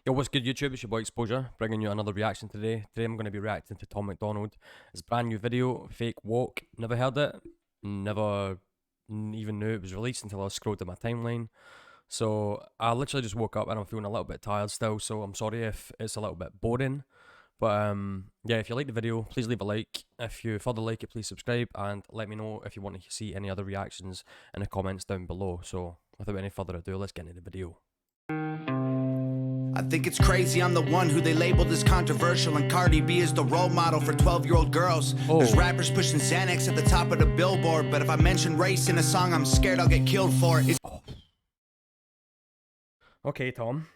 Yo, what's good YouTube? It's your boy Exposure, bringing you another reaction today. Today I'm going to be reacting to Tom MacDonald. His brand new video, Fake Walk. Never heard it, never even knew it was released until I scrolled down my timeline. So I literally just woke up and I'm feeling a little bit tired still, so I'm sorry if it's a little bit boring. But yeah, if you like the video, please leave a like. If you further like it, please subscribe and let me know if you want to see any other reactions in the comments down below. So without any further ado, let's get into the video. I think it's crazy I'm the one who they labeled as controversial, and Cardi B is the role model for 12-year-old girls. There's rappers pushing Xanax at the top of the billboard, but if I mention race in a song, I'm scared I'll get killed for it. Okay, Tom.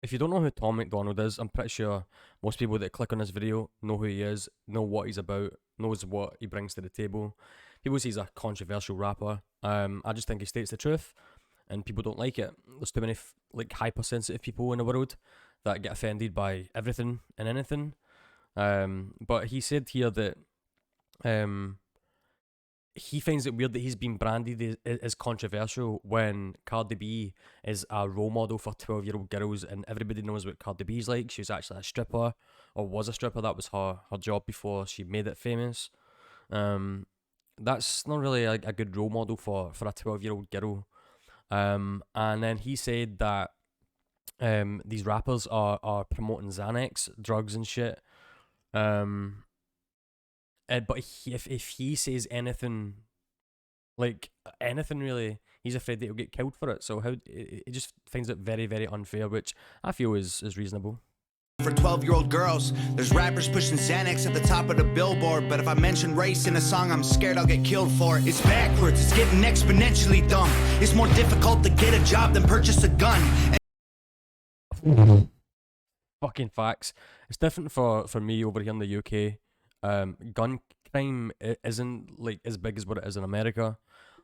If you don't know who Tom MacDonald is, I'm pretty sure most people that click on this video know who he is, know what he's about, knows what he brings to the table. People say he's a controversial rapper. I just think he states the truth, and people don't like it. There's too many like hypersensitive people in the world that get offended by everything and anything. But he said here that he finds it weird that he's been branded as controversial when Cardi B is a role model for 12-year-old girls, and everybody knows what Cardi B's like. She was actually a stripper, or was a stripper. That was her job before she made it famous. That's not really like a good role model for a 12-year-old girl. And then he said that these rappers are promoting Xanax, drugs and shit. But if he says anything, like anything really, he's afraid that he'll get killed for it. So he just finds it very, very unfair, which I feel is reasonable. For 12-year-old girls, there's rappers pushing Xanax at the top of the billboard, but if I mention race in a song, I'm scared I'll get killed for it. It's backwards, it's getting exponentially dumb. It's more difficult to get a job than purchase a gun. Fucking facts. It's different for me over here in the UK. Gun crime isn't like as big as what it is in America.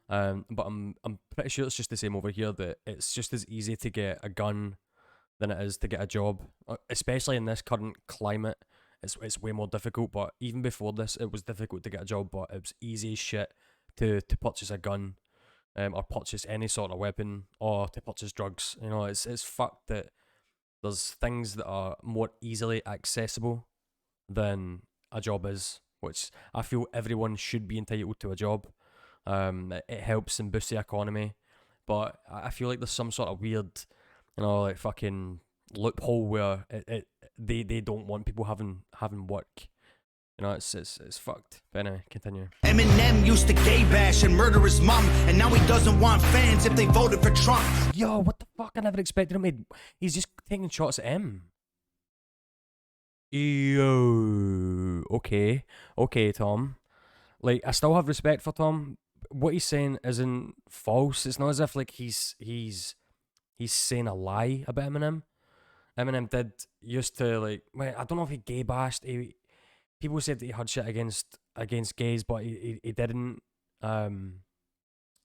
But I'm pretty sure it's just the same over here, that it's just as easy to get a gun than it is to get a job, especially in this current climate. It's way more difficult. But even before this, it was difficult to get a job, but it was easy as shit to purchase a gun, or purchase any sort of weapon, or to purchase drugs. You know, it's fucked that there's things that are more easily accessible than a job is, which I feel everyone should be entitled to a job. It helps and boosts the economy, but I feel like there's some sort of weird, like fucking loophole where they don't want people having work. It's fucked. But anyway, continue. Eminem used to gay bash and murder his mom, and now he doesn't want fans if they voted for Trump. Yo, what the fuck? I never expected him. He's just taking shots at him. Yo, okay, Tom. Like, I still have respect for Tom. What he's saying isn't false. It's not as if like he's saying a lie about Eminem. Eminem used to, like, wait, I don't know if he gay bashed. People said that he had shit against gays, but he didn't.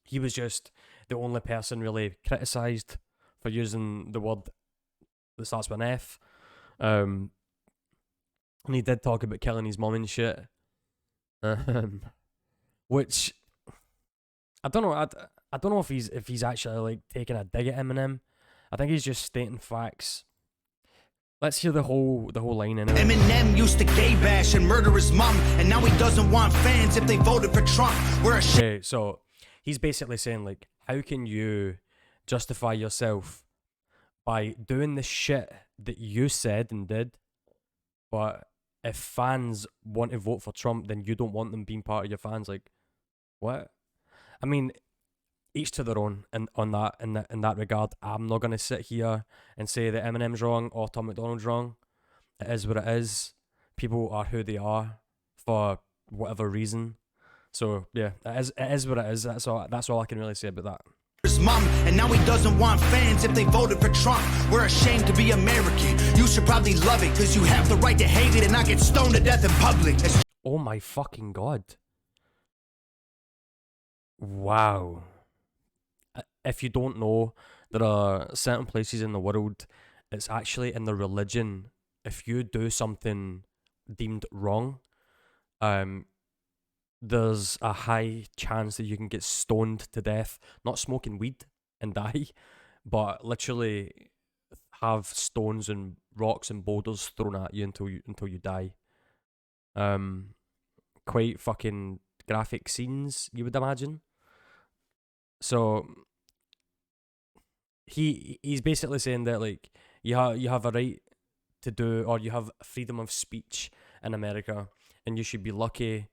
He was just the only person really criticized for using the word that starts with an F. And he did talk about killing his mom and shit. Which I don't know. I don't know if he's actually like taking a dig at Eminem. I think he's just stating facts. Let's hear the whole line anyway. Eminem used to gay bash and murder his mom, and now he doesn't want fans if they voted for Trump. Okay, so he's basically saying, like, how can you justify yourself by doing the shit that you said and did, but if fans want to vote for Trump, then you don't want them being part of your fans? Like, what? I mean, each to their own in that regard. I'm not gonna sit here and say that Eminem's wrong or Tom MacDonald's wrong. It is what it is. People are who they are for whatever reason. So yeah, it is what it is. That's all I can really say about that. His mom, and now he doesn't want fans if they voted for Trump. We're ashamed to be American. You should probably love it, cause you have the right to hate it and not get stoned to death in public. Oh my fucking god. Wow. If you don't know, there are certain places in the world, it's actually in the religion, if you do something deemed wrong, there's a high chance that you can get stoned to death, not smoking weed and die, but literally have stones and rocks and boulders thrown at you until you die. Quite fucking graphic scenes, you would imagine. So he's basically saying that like you have a right to do, or you have freedom of speech in America, and you should be lucky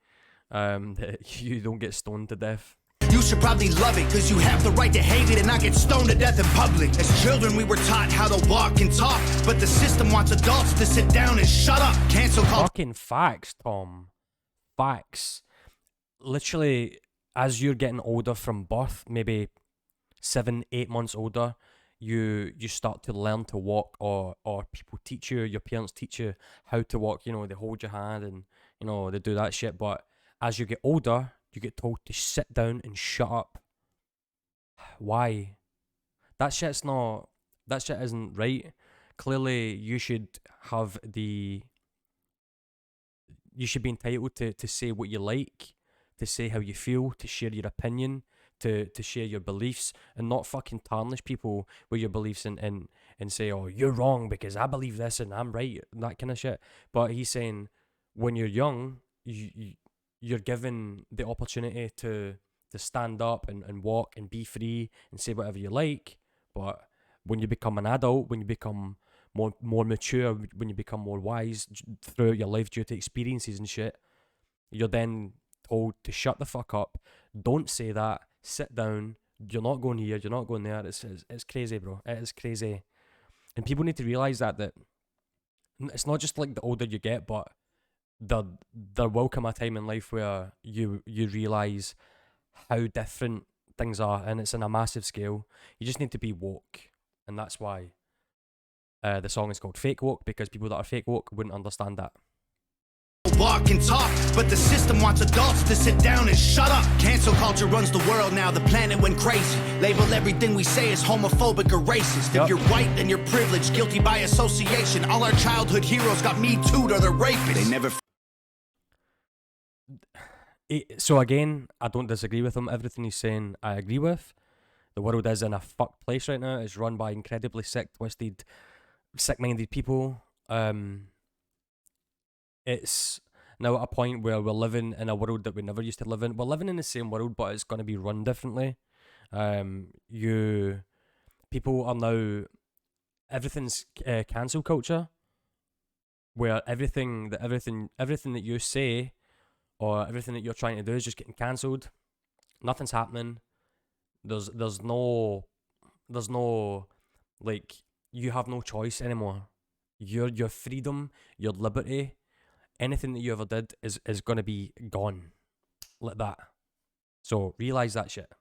that you don't get stoned to death. You should probably love it, cause you have the right to hate it and not get stoned to death in public. As children we were taught how to walk and talk, but the system wants adults to sit down and shut up. Cancel culture. Fucking facts, Tom. Facts. Literally, as you're getting older from birth, maybe 7-8 months older, you start to learn to walk, or people teach you, your parents teach you how to walk, you know, they hold your hand and, you know, they do that shit. But as you get older, you get told to sit down and shut up. Why? That shit isn't right. Clearly, you should be entitled to say what you like, to say how you feel, to share your opinion, to share your beliefs, and not fucking tarnish people with your beliefs and say, oh, you're wrong because I believe this and I'm right, and that kind of shit. But he's saying when you're young, you're given the opportunity to stand up and walk and be free and say whatever you like. But when you become an adult, when you become more mature, when you become more wise throughout your life due to experiences and shit, you're then told to shut the fuck up, don't say that, sit down, you're not going here, you're not going there. It's crazy, bro. It is crazy. And people need to realise that it's not just like the older you get, but there will come a time in life where you realise how different things are, and it's on a massive scale. You just need to be woke, and that's why the song is called Fake Woke, because people that are fake woke wouldn't understand that. Walk and talk, but the system wants adults to sit down and shut up. Cancel culture runs the world now, the planet went crazy. Label everything we say as homophobic or racist. If you're white, then you're privileged, guilty by association. All our childhood heroes got Me Too'd or they're rapists. They never... So again, I don't disagree with him. Everything he's saying, I agree with. The world is in a fucked place right now. It's run by incredibly sick, twisted, sick-minded people. It's now at a point where we're living in a world that we never used to live in. We're living in the same world, but it's going to be run differently. People are now, everything's cancel culture, where everything that you say or everything that you're trying to do is just getting cancelled. Nothing's happening. There's no like, you have no choice anymore. Your freedom, your liberty, anything that you ever did is gonna be gone like that. So realise that shit.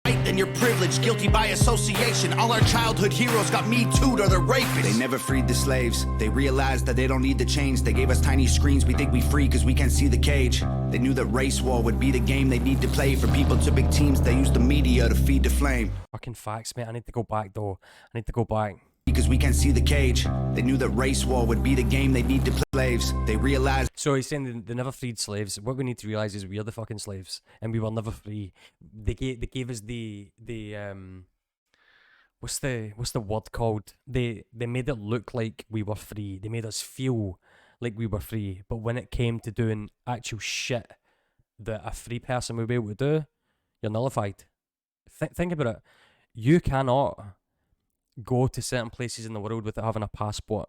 Then you're privileged, guilty by association. All our childhood heroes got Me Too'd or they're rapists. They never freed the slaves. They realized that they don't need to change. They gave us tiny screens. We think we free because we can't see the cage. They knew that race war would be the game they need to play. For people to big teams, they use the media to feed the flame. Fucking facts, mate. I need to go back though. I need to go back. Because we can't see the cage. They knew that race war would be the game they need to play. Slaves. They realized. So he's saying they never freed slaves. What we need to realize is we are the fucking slaves, and we were never free. They gave us the what's the word called? They made it look like we were free. They made us feel like we were free. But when it came to doing actual shit that a free person would be able to do, you're nullified. Think about it. You cannot go to certain places in the world without having a passport.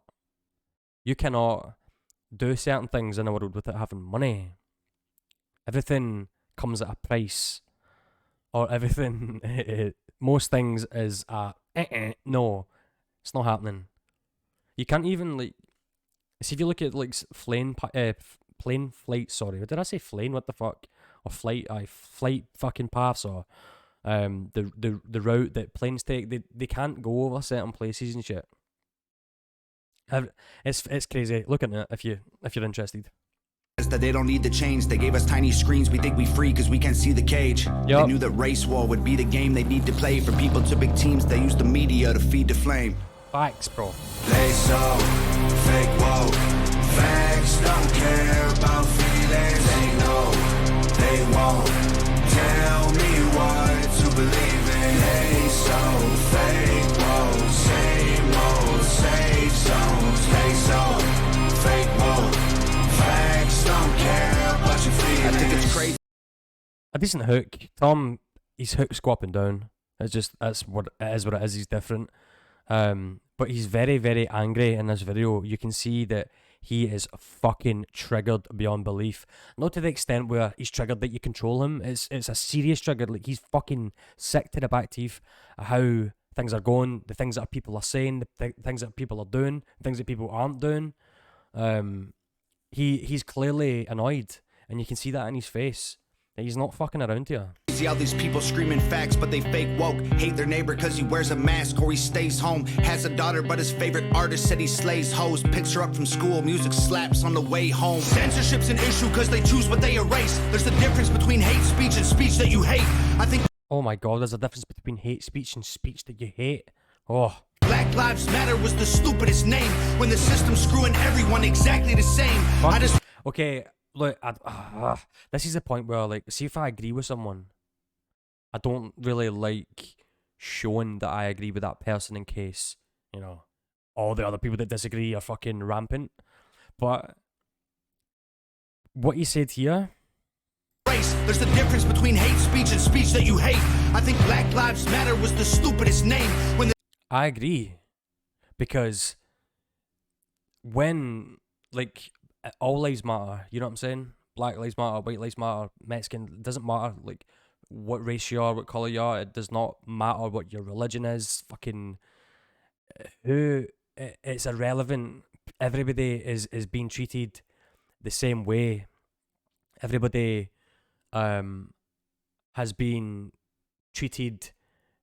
You cannot do certain things in the world without having money. Everything comes at a price, or everything, most things is no, it's not happening. You can't even, like, see, if you look at like plane flight, sorry, did I say plane? What the fuck? Or flight fucking paths, or the route that planes take, they can't go over certain places and shit. It's crazy. Look at it if you're interested. That they don't need to change. They gave us tiny screens. We think we free because we can't see the cage. Yep. They knew that race war would be the game they need to play. For people to big teams, they use the media to feed the flame. Facts, bro. They so fake woke. Facts don't care about feelings. They know they won't tell me what to believe in. They so fake woke. Same old. a decent hook. Tom, his hooks go up and down. It's just that's what it is. What it is. He's different. But he's very, very angry in this video. You can see that he is fucking triggered beyond belief. Not to the extent where he's triggered that you control him. It's a serious trigger. Like, he's fucking sick to the back teeth of how things are going, the things that people are saying, the things that people are doing, the things that people aren't doing. He's clearly annoyed, and you can see that in his face. He's not fucking around here. See all these people screaming facts, but they fake woke. Hate their neighbor cause he wears a mask or he stays home. Has a daughter, but his favorite artist said he slays hoes. Picks her up from school, music slaps on the way home. Censorship's an issue cause they choose what they erase. There's a difference between hate speech and speech that you hate. I think... Oh my god, there's a difference between hate speech and speech that you hate. Oh. Black Lives Matter was the stupidest name when the system's screwing everyone exactly the same. Okay, look, this is the point where, like, see if I agree with someone, I don't really like showing that I agree with that person in case, you know, all the other people that disagree are fucking rampant. But what you said here... There's a difference between hate speech and speech that you hate. I think Black Lives Matter was the stupidest name when I agree. Because when, like, all lives matter, you know what I'm saying? Black lives matter, white lives matter, Mexican, it doesn't matter, like, what race you are, what colour you are, it does not matter what your religion is, fucking, it's irrelevant. Everybody is being treated the same way. Everybody has been treated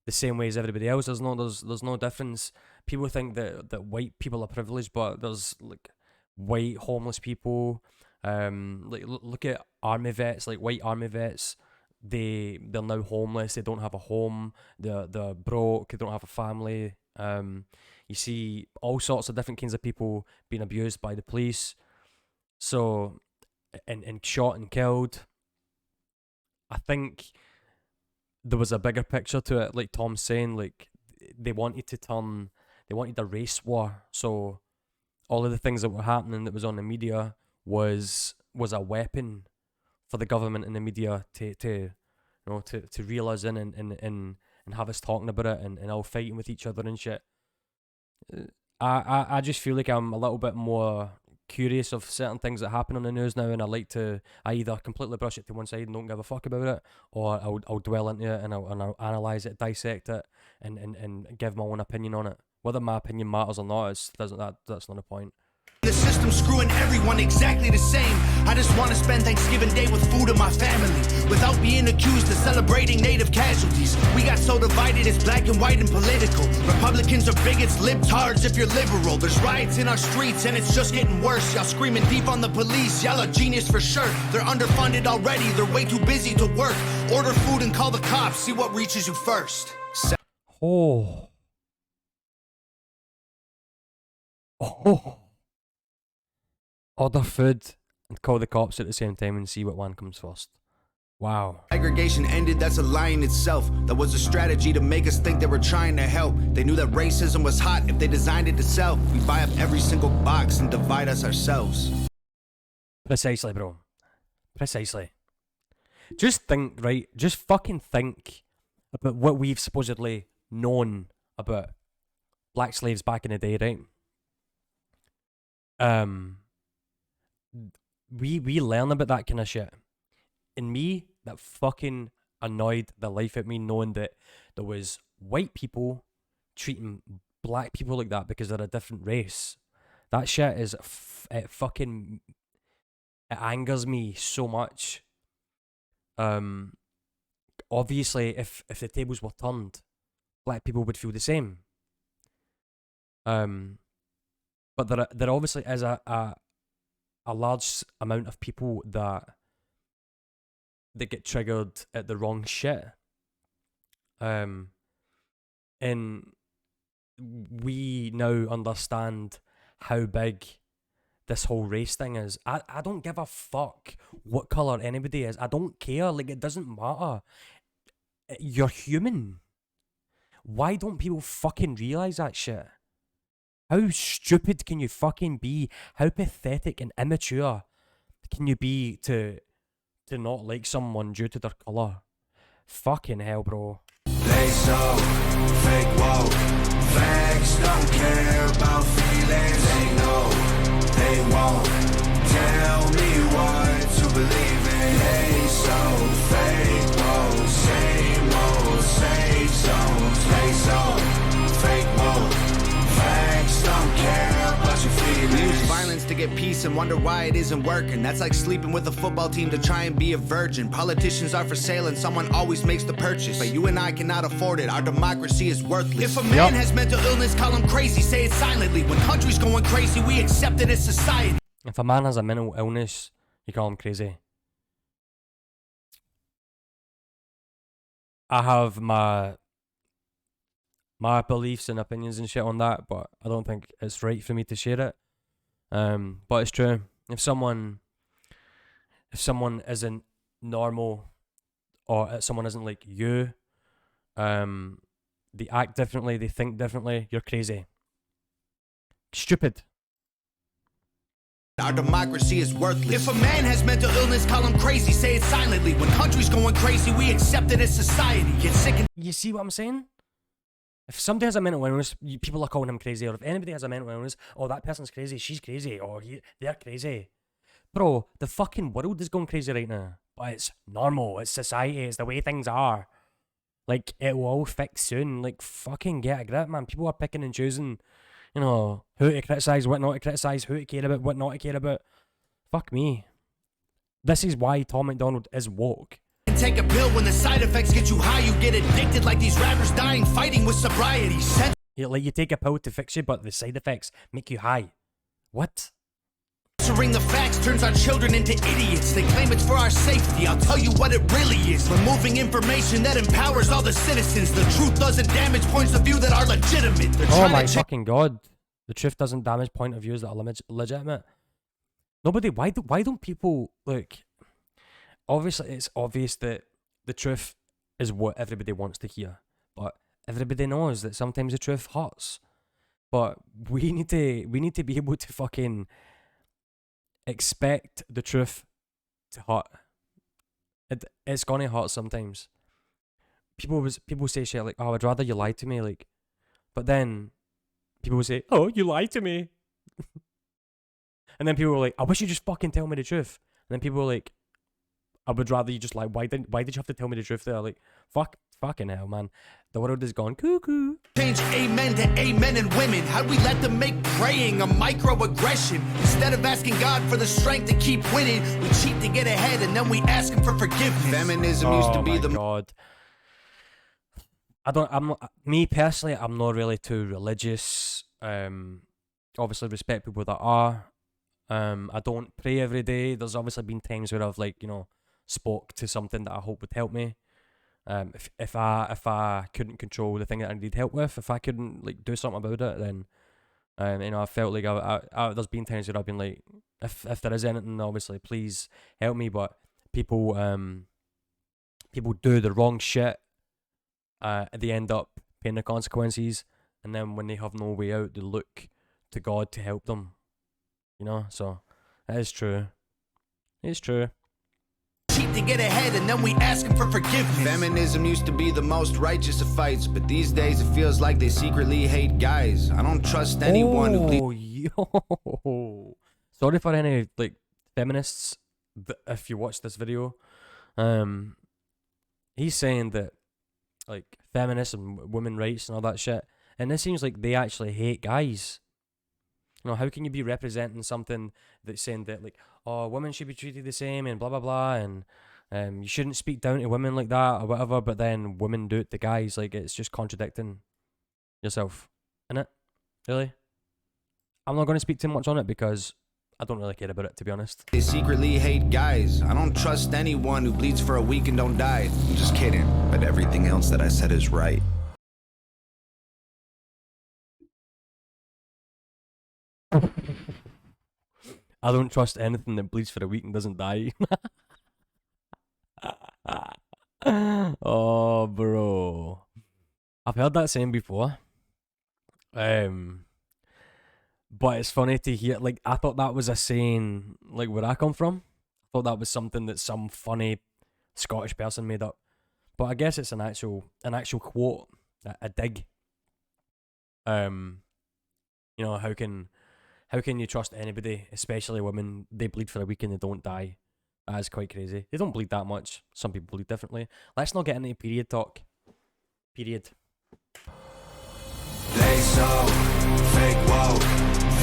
the same way as everybody else. There's no difference. People think that white people are privileged, but there's, like, white homeless people. Like, look at army vets, like white army vets. They're now homeless. They don't have a home. They're broke. They don't have a family. You see all sorts of different kinds of people being abused by the police. So, and shot and killed. I think there was a bigger picture to it, like Tom's saying, like, they wanted a race war. So all of the things that were happening that was on the media was a weapon for the government and the media to reel us in and have us talking about it and all fighting with each other and shit. I just feel like I'm a little bit more curious of certain things that happen on the news now, and I either completely brush it to one side and don't give a fuck about it, or I'll dwell into it and I'll analyse it, dissect it, and give my own opinion on it. Whether my opinion matters or not, that's not the point. The system's screwing everyone exactly the same. I just want to spend Thanksgiving Day with food and my family, without being accused of celebrating native casualties. We got so divided, it's black and white and political. Republicans are bigots, libtards if you're liberal. There's riots in our streets and it's just getting worse. Y'all screaming deep on the police, y'all are genius for sure. They're underfunded already, they're way too busy to work. Order food and call the cops, see what reaches you first. Oh. Order food and call the cops at the same time and see what one comes first. Wow. Segregation ended, that's a lie in itself. That was a strategy to make us think they were trying to help. They knew that racism was hot if they designed it to sell. We buy up every single box and divide us ourselves. Precisely, bro. Precisely. Just think, right? Just fucking think about what we've supposedly known about black slaves back in the day, right? We learn about that kind of shit. And me, that fucking annoyed the life out of me knowing that there was white people treating black people like that because they're a different race. That shit is, it angers me so much. Obviously, if the tables were turned, black people would feel the same. But there obviously is a large amount of people that get triggered at the wrong shit. And we now understand how big this whole race thing is. I don't give a fuck what colour anybody is. I don't care. Like, it doesn't matter. You're human. Why don't people fucking realise that shit? How stupid can you fucking be? How pathetic and immature can you be to to not like someone due to their colour. Fucking hell, bro. They so fake woke. Facts don't care about feelings. They know they won't tell me what to believe in. They so fake woke. Same old safe zones. They so fake woke. Facts don't care about your feelings. We use violence to get peace and wonder why it isn't working. That's like sleeping with a football team to try and be a virgin. Politicians are for sale and someone always makes the purchase, but you and I cannot afford it. Our democracy is worthless. If a man has mental illness, call him crazy, say it silently. When country's going crazy, we accept it as society. If a man has a mental illness, you call him crazy. I have my beliefs and opinions and shit on that, but I don't think it's right for me to share it. But it's true. If someone isn't normal, or if someone isn't like you, they act differently, they think differently, you're crazy. Stupid. Our democracy is worthless. If a man has mental illness, call him crazy, say it silently. When country's going crazy, we accept it as society. Get sick and You see what I'm saying? If somebody has a mental illness, people are calling him crazy. Or if anybody has a mental illness, oh, that person's crazy, she's crazy, or they're crazy. Bro, the fucking world is going crazy right now. But it's normal, it's society, it's the way things are. Like, it will all fix soon. Like, fucking get a grip, man. People are picking and choosing, you know, who to criticise, what not to criticise, who to care about, what not to care about. Fuck me. This is why Tom MacDonald is woke. take a pill. When the side effects get you high, you get addicted like these rappers dying, fighting with sobriety. Like you take a pill to fix you, but the side effects make you high. What? Censoring the facts turns our children into idiots. They claim it's for our safety. I'll tell you what it really is. Removing information that empowers all the citizens. The truth doesn't damage points of view that are legitimate. Oh my fucking god. The truth doesn't damage point of views that are legitimate. Nobody, why don't people, like, obviously it's obvious that the truth is what everybody wants to hear. But everybody knows that sometimes the truth hurts. But we need to be able to fucking expect the truth to hurt. It's gonna hurt sometimes. People say shit like, "Oh, I'd rather you lie to me," like, but then people will say, "Oh, you lied to me," and then people were like, "I wish you just fucking tell me the truth." And then people were like, "I would rather you just lie. Why did you have to tell me the truth there?" Like, fucking hell, man. The world has gone cuckoo. Change amen to amen and women. How'd we let them make praying a microaggression? Instead of asking God for the strength to keep winning, we cheat to get ahead and then we ask him for forgiveness. Feminism used to be the... God. Me personally, I'm not really too religious. Obviously respect people that are. I don't pray every day. There's obviously been times where I've, like, you know, spoke to something that I hope would help me. If I couldn't control the thing that I needed help with, if I couldn't, like, do something about it, then you know, I felt like there's been times where I've been like, if there is anything, obviously please help me. But people do the wrong shit, they end up paying the consequences, and then when they have no way out, they look to God to help them, you know. So it is true. It's true. To get ahead and then we ask him for forgiveness. Feminism used to be the most righteous of fights, but these days it feels like they secretly hate guys. I don't trust anyone who yo. Sorry for any, like, feminists if you watch this video. He's saying that, like, feminism, women rights and all that shit, and it seems like they actually hate guys. You know, how can you be representing something that's saying that, like, oh, women should be treated the same and blah blah blah, and you shouldn't speak down to women like that or whatever, but then women do it to guys? Like, it's just contradicting yourself, innit? Really? I'm not going to speak too much on it because I don't really care about it, to be honest. They secretly hate guys. I don't trust anyone who bleeds for a week and don't die. I'm just kidding, but everything else that I said is right. I don't trust anything that bleeds for a week and doesn't die. Oh, bro. I've heard that saying before. But it's funny to hear, like, I thought that was a saying, like, where I come from. I thought that was something that some funny Scottish person made up. But I guess it's an actual quote, a dig. You know, how can you trust anybody, especially women? They bleed for a week and they don't die. That is quite crazy. They don't bleed that much. Some people bleed differently. Let's not get into period talk. Period. They so fake woke.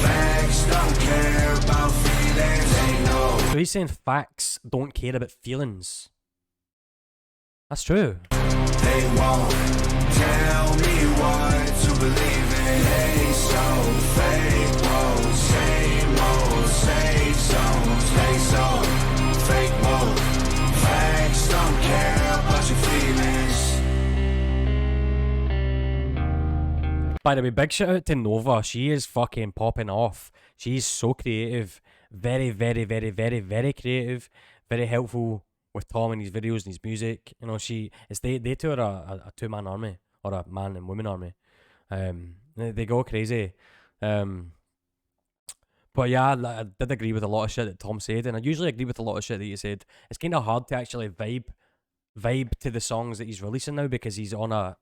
Facts don't care about feelings. They know. So he's saying facts don't care about feelings. That's true. They won't tell me what to believe in. They so fake woke. Same old safe zones. They so fake woke. Facts don't care about your feelings. By the way, big shout out to Nova. She is fucking popping off. She's so creative. Very, very, very, very, very creative. Very helpful with Tom and his videos and his music. You know, they two are a two-man army. Or a man and woman army. They go crazy. But yeah, I did agree with a lot of shit that Tom said. And I usually agree with a lot of shit that he said. It's kind of hard to actually vibe to the songs that he's releasing now, because he's on a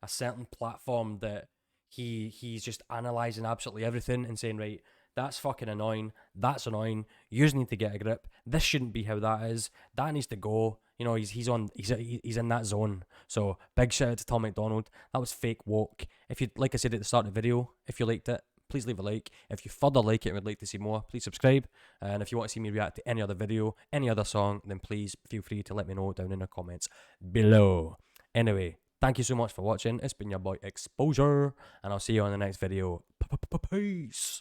certain platform that he's just analysing absolutely everything and saying, right, that's fucking annoying, that's annoying, yous need to get a grip, this shouldn't be how that is, that needs to go. You know, he's in that zone. So big shout out to Tom MacDonald. That was fake woke. If you, like I said at the start of the video, if you liked it, please leave a like. If you further like it and would like to see more, please subscribe. And if you want to see me react to any other video, any other song, then please feel free to let me know down in the comments below. Anyway, thank you so much for watching. It's been your boy Exposure, and I'll see you on the next video. Peace.